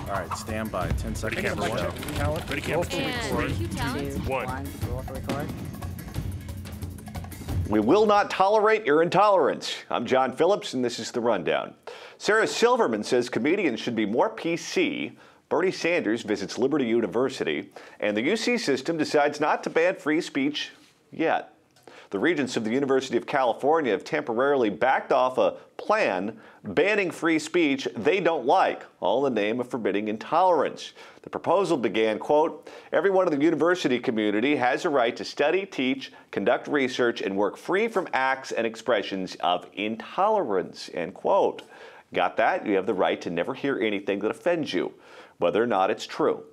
All right, stand by. 10 seconds. Camera one. Count. Ready, camera two. Record. 2, 1. 1, roll for record. We will not tolerate your intolerance. I'm John Phillips, and this is The Rundown. Sarah Silverman says comedians should be more PC. Bernie Sanders visits Liberty University. And the UC system decides not to ban free speech yet. The regents of the University of California have temporarily backed off a plan banning free speech they don't like, all in the name of forbidding intolerance. The proposal began, quote, "Everyone in the university community has a right to study, teach, conduct research, and work free from acts and expressions of intolerance," end quote. Got that? You have the right to never hear anything that offends you, whether or not it's true.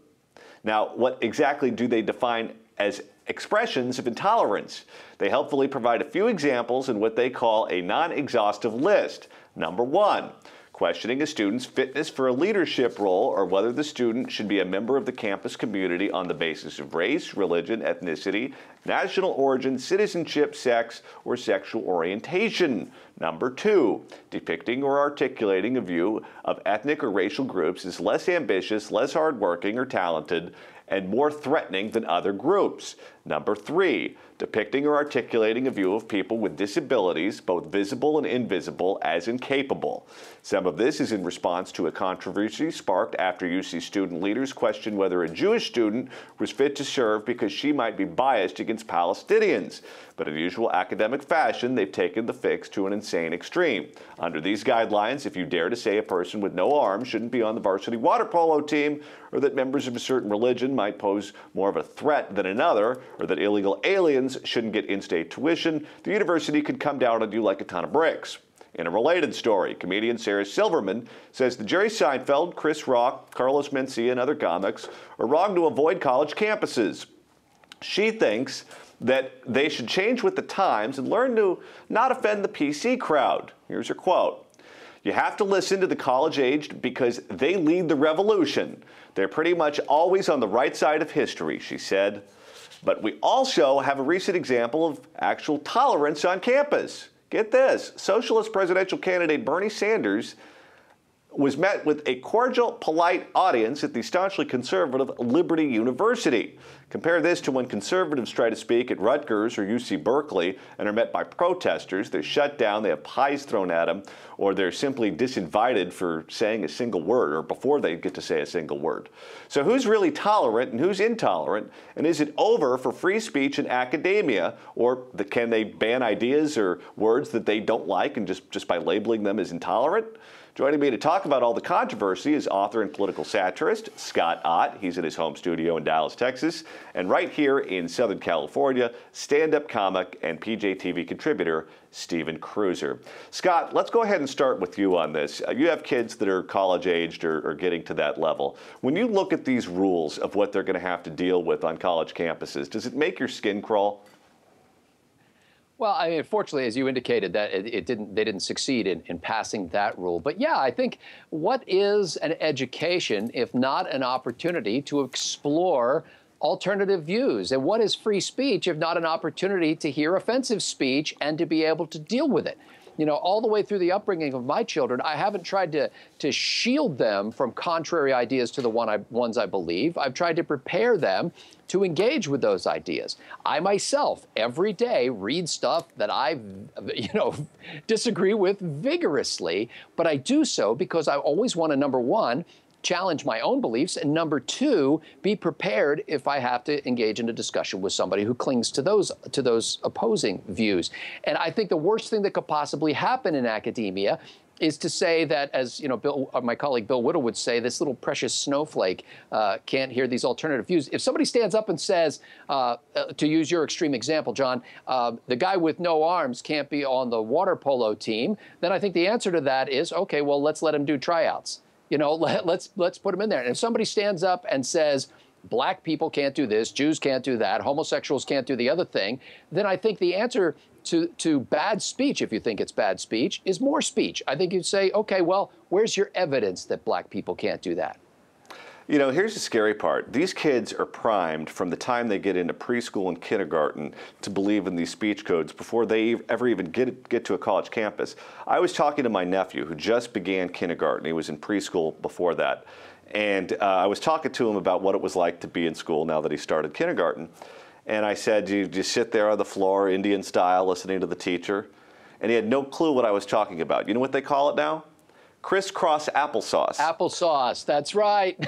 Now, what exactly do they define as expressions of intolerance? They helpfully provide a few examples in what they call a non-exhaustive list. Number 1, questioning a student's fitness for a leadership role or whether the student should be a member of the campus community on the basis of race, religion, ethnicity, national origin, citizenship, sex, or sexual orientation. Number 2, depicting or articulating a view of ethnic or racial groups as less ambitious, less hardworking, or talented, and more threatening than other groups. Number 3, depicting or articulating a view of people with disabilities, both visible and invisible, as incapable. Some of this is in response to a controversy sparked after UC student leaders questioned whether a Jewish student was fit to serve because she might be biased against Palestinians. But in usual academic fashion, they've taken the fix to an insane extreme. Under these guidelines, if you dare to say a person with no arms shouldn't be on the varsity water polo team, or that members of a certain religion might pose more of a threat than another, or that illegal aliens shouldn't get in-state tuition, the university could come down on you like a ton of bricks. In a related story, comedian Sarah Silverman says that Jerry Seinfeld, Chris Rock, Carlos Mencia, and other comics are wrong to avoid college campuses. She thinks that they should change with the times and learn to not offend the PC crowd. Here's her quote. "You have to listen to the college-aged because they lead the revolution. They're pretty much always on the right side of history," she said. But we also have a recent example of actual tolerance on campus. Get this, socialist presidential candidate Bernie Sanders was met with a cordial, polite audience at the staunchly conservative Liberty University. Compare this to when conservatives try to speak at Rutgers or UC Berkeley and are met by protesters. They're shut down, they have pies thrown at them, or they're simply disinvited for saying a single word or before they get to say a single word. So who's really tolerant and who's intolerant? And is it over for free speech in academia? Or can they ban ideas or words that they don't like and just by labeling them as intolerant? Joining me to talk about all the controversy is author and political satirist Scott Ott. He's in his home studio in Dallas, Texas. And right here in Southern California, stand-up comic and PJTV contributor Stephen Cruiser. Scott, let's go ahead and start with you on this. You have kids that are college-aged or getting to that level. When you look at these rules of what they're going to have to deal with on college campuses, does it make your skin crawl? Well, I mean, fortunately, as you indicated, that they didn't succeed in passing that rule. But yeah, I think what is an education if not an opportunity to explore alternative views? And what is free speech if not an opportunity to hear offensive speech and to be able to deal with it? You know, all the way through the upbringing of my children, I haven't tried to shield them from contrary ideas to the ones I believe. I've tried to prepare them to engage with those ideas. I myself, every day, read stuff that I, disagree with vigorously, but I do so because I always want to, number one, challenge my own beliefs, and number two, be prepared if I have to engage in a discussion with somebody who clings to those opposing views. And I think the worst thing that could possibly happen in academia is to say that, as my colleague Bill Whittle would say, this little precious snowflake can't hear these alternative views. If somebody stands up and says, to use your extreme example, John, the guy with no arms can't be on the water polo team, then I think the answer to that is, okay, well, let's let him do tryouts. Let's put him in there. And if somebody stands up and says, black people can't do this, Jews can't do that, homosexuals can't do the other thing, then I think the answer to bad speech, if you think it's bad speech, is more speech. I think you'd say, okay, well, where's your evidence that black people can't do that? You know, here's the scary part. These kids are primed from the time they get into preschool and kindergarten to believe in these speech codes before they ever even get to a college campus. I was talking to my nephew who just began kindergarten. He was in preschool before that. And I was talking to him about what it was like to be in school now that he started kindergarten. And I said, you just sit there on the floor, Indian style, listening to the teacher. And he had no clue what I was talking about. You know what they call it now? Crisscross applesauce. Applesauce, that's right.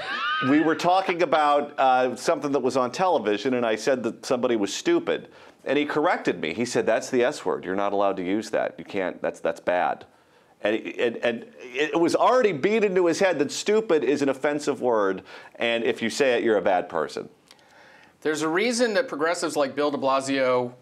We were talking about something that was on television, and I said that somebody was stupid. And he corrected me. He said, that's the S word. You're not allowed to use that. You can't, that's bad. And it was already beat into his head that stupid is an offensive word, and if you say it, you're a bad person. There's a reason that progressives like Bill de Blasio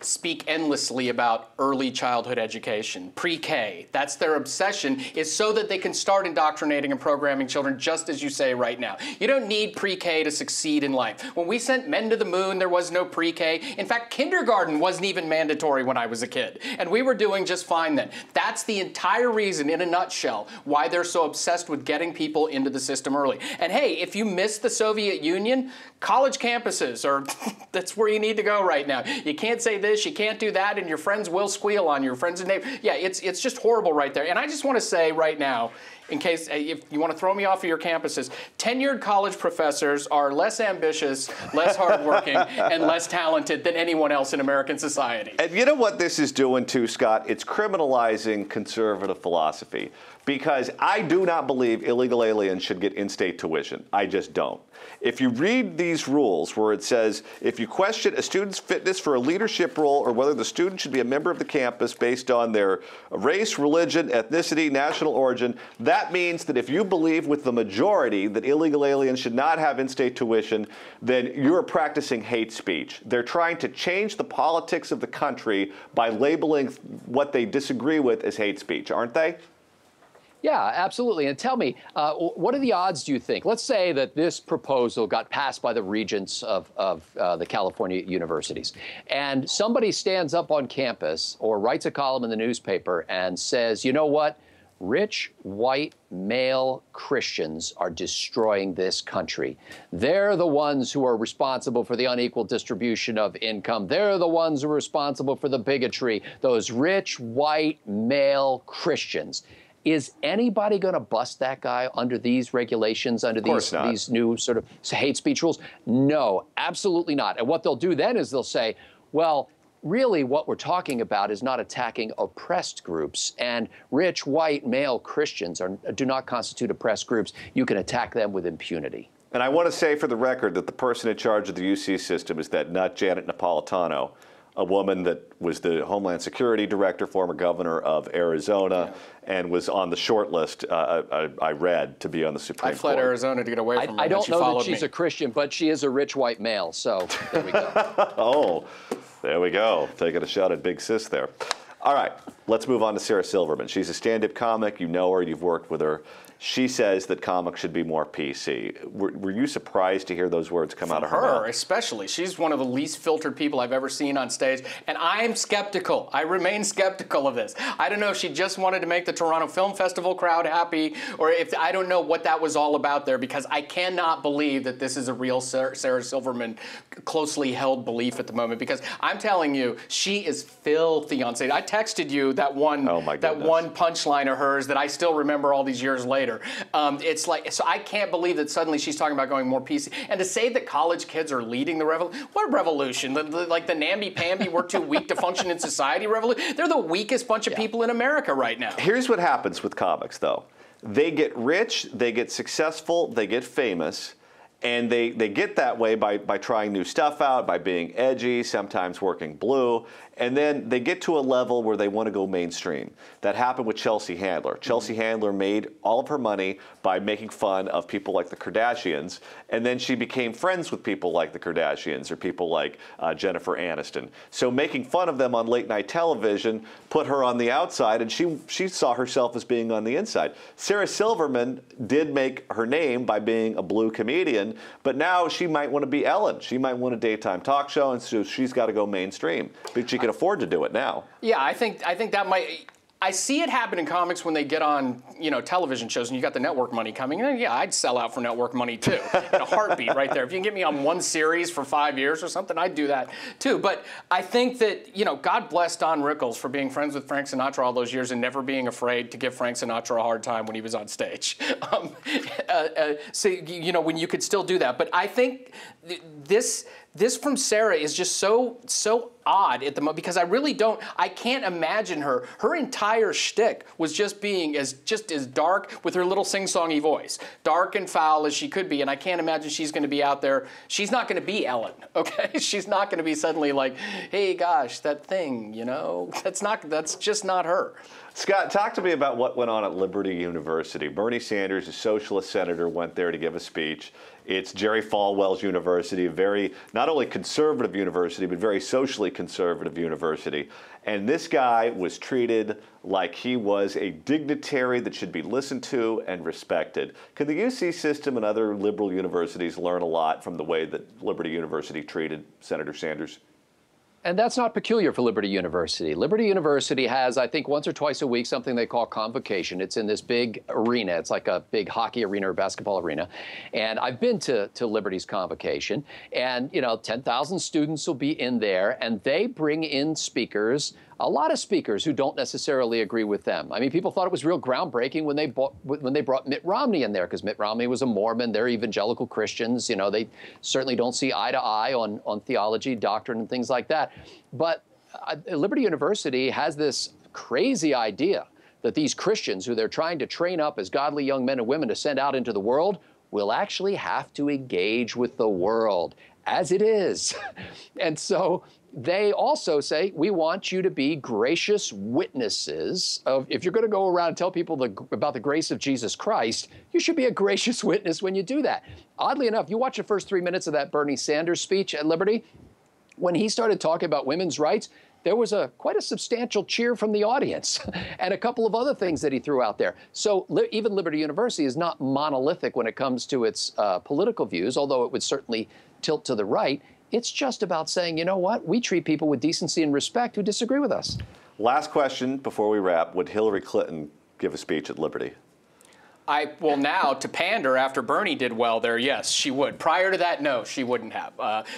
speak endlessly about early childhood education, pre-K. That's their obsession, is so that they can start indoctrinating and programming children, just as you say right now. You don't need pre-K to succeed in life. When we sent men to the moon, there was no pre-K. In fact, kindergarten wasn't even mandatory when I was a kid, and we were doing just fine then. That's the entire reason, in a nutshell, why they're so obsessed with getting people into the system early. And hey, if you miss the Soviet Union, college campuses are, that's where you need to go right now. You can't say this, you can't do that, and your friends will squeal on your friends and neighbors. Yeah, it's just horrible right there. And I just want to say right now, in case if you want to throw me off of your campuses, tenured college professors are less ambitious, less hardworking, and less talented than anyone else in American society. And you know what this is doing too, Scott? It's criminalizing conservative philosophy. Because I do not believe illegal aliens should get in-state tuition. I just don't. If you read these rules where it says, if you question a student's fitness for a leadership role or whether the student should be a member of the campus based on their race, religion, ethnicity, national origin, that means that if you believe with the majority that illegal aliens should not have in-state tuition, then you're practicing hate speech. They're trying to change the politics of the country by labeling what they disagree with as hate speech, aren't they? Yeah, absolutely. And tell me, what are the odds, do you think? Let's say that this proposal got passed by the regents of the California universities, and somebody stands up on campus or writes a column in the newspaper and says, you know what? Rich, white, male Christians are destroying this country. They're the ones who are responsible for the unequal distribution of income. They're the ones who are responsible for the bigotry. Those rich, white, male Christians. Is anybody going to bust that guy under these regulations, under these new sort of hate speech rules? No, absolutely not. And what they'll do then is they'll say, well, really what we're talking about is not attacking oppressed groups, and rich, white, male Christians do not constitute oppressed groups. You can attack them with impunity. And I want to say for the record that the person in charge of the UC system is that nut Janet Napolitano, a woman that was the Homeland Security Director, former governor of Arizona, and was on the short list, I read, to be on the Supreme Court. I fled Arizona to get away from her. I don't know that she's me. a Christian, but she is a rich white male, so there we go. Oh, there we go. Taking a shot at Big Sis there. All right, let's move on to Sarah Silverman. She's a stand-up comic. You know her. You've worked with her. She says that comics should be more PC. Were you surprised to hear those words come out of her mouth? Her, especially. She's one of the least filtered people I've ever seen on stage, and I'm skeptical. I remain skeptical of this. I don't know if she just wanted to make the Toronto Film Festival crowd happy, or if I don't know what that was all about there, because I cannot believe that this is a real Sarah Silverman closely held belief at the moment, because I'm telling you, she is filthy on stage. I texted you that one punchline of hers that I still remember all these years later. It's like, so I can't believe that suddenly she's talking about going more PC. And to say that college kids are leading the revolution, what revolution? Like the namby-pamby, we're too weak to function in society revolution? They're the weakest bunch of people in America right now. Here's what happens with comics, though. They get rich, they get successful, they get famous, and they get that way by trying new stuff out, by being edgy, sometimes working blue, and then they get to a level where they want to go mainstream. That happened with Chelsea Handler. Chelsea Handler made all of her money by making fun of people like the Kardashians, and then she became friends with people like the Kardashians or people like Jennifer Aniston. So making fun of them on late night television put her on the outside, and she saw herself as being on the inside. Sarah Silverman did make her name by being a blue comedian, but now she might want to be Ellen. She might want a daytime talk show, and so she's got to go mainstream. But she can afford to do it now. Yeah, I think that might. I see it happen in comics when they get on, television shows and you got the network money coming in. Yeah, I'd sell out for network money too, in a heartbeat right there. If you can get me on one series for 5 years or something, I'd do that too. But I think that, God bless Don Rickles for being friends with Frank Sinatra all those years and never being afraid to give Frank Sinatra a hard time when he was on stage. When you could still do that. But I think this from Sarah is just so odd at the moment, because I can't imagine her. Her entire shtick was just being as dark with her little sing-songy voice, dark and foul as she could be, and I can't imagine she's going to be out there. She's not going to be Ellen, okay? She's not going to be suddenly like, hey, gosh, that thing, that's just not her. Scott, talk to me about what went on at Liberty University. Bernie Sanders, a socialist senator, went there to give a speech. It's Jerry Falwell's university, a very, not only conservative university, but very socially conservative university. And this guy was treated like he was a dignitary that should be listened to and respected. Can the UC system and other liberal universities learn a lot from the way that Liberty University treated Senator Sanders? And that's not peculiar for Liberty University. Liberty University has, I think, once or twice a week, something they call convocation. It's in this big arena. It's like a big hockey arena or basketball arena. And I've been to Liberty's convocation. And, 10,000 students will be in there. And they bring in speakers, a lot of speakers who don't necessarily agree with them. I mean, people thought it was real groundbreaking when they brought Mitt Romney in there, because Mitt Romney was a Mormon. They're evangelical Christians. They certainly don't see eye to eye on theology, doctrine, and things like that. But Liberty University has this crazy idea that these Christians who they're trying to train up as godly young men and women to send out into the world will actually have to engage with the world as it is. And so they also say, we want you to be gracious witnesses of, if you're going to go around and tell people about the grace of Jesus Christ, you should be a gracious witness when you do that. Oddly enough, you watch the first 3 minutes of that Bernie Sanders speech at Liberty, when he started talking about women's rights, there was quite a substantial cheer from the audience and a couple of other things that he threw out there. So even Liberty University is not monolithic when it comes to its political views, although it would certainly tilt to the right. It's just about saying, you know what, we treat people with decency and respect who disagree with us. Last question before we wrap. Would Hillary Clinton give a speech at Liberty? Well, now, to pander after Bernie did well there, yes, she would. Prior to that, no, she wouldn't have.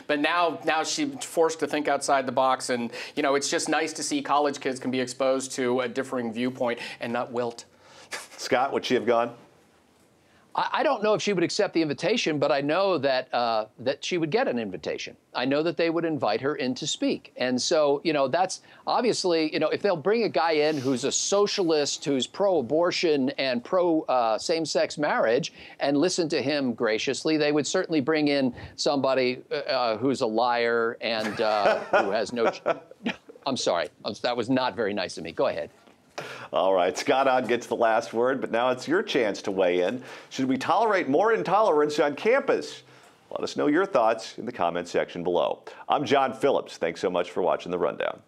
But now she's forced to think outside the box, and, it's just nice to see college kids can be exposed to a differing viewpoint and not wilt. Scott, would she have gone? I don't know if she would accept the invitation, but I know that that she would get an invitation. I know that they would invite her in to speak. And so, that's obviously, if they'll bring a guy in who's a socialist, who's pro-abortion and pro-same-sex marriage, and listen to him graciously, they would certainly bring in somebody who's a liar and who has no... I'm sorry. That was not very nice of me. Go ahead. All right, Scott Ott gets the last word, but now it's your chance to weigh in. Should we tolerate more intolerance on campus? Let us know your thoughts in the comment section below. I'm John Phillips. Thanks so much for watching The Rundown.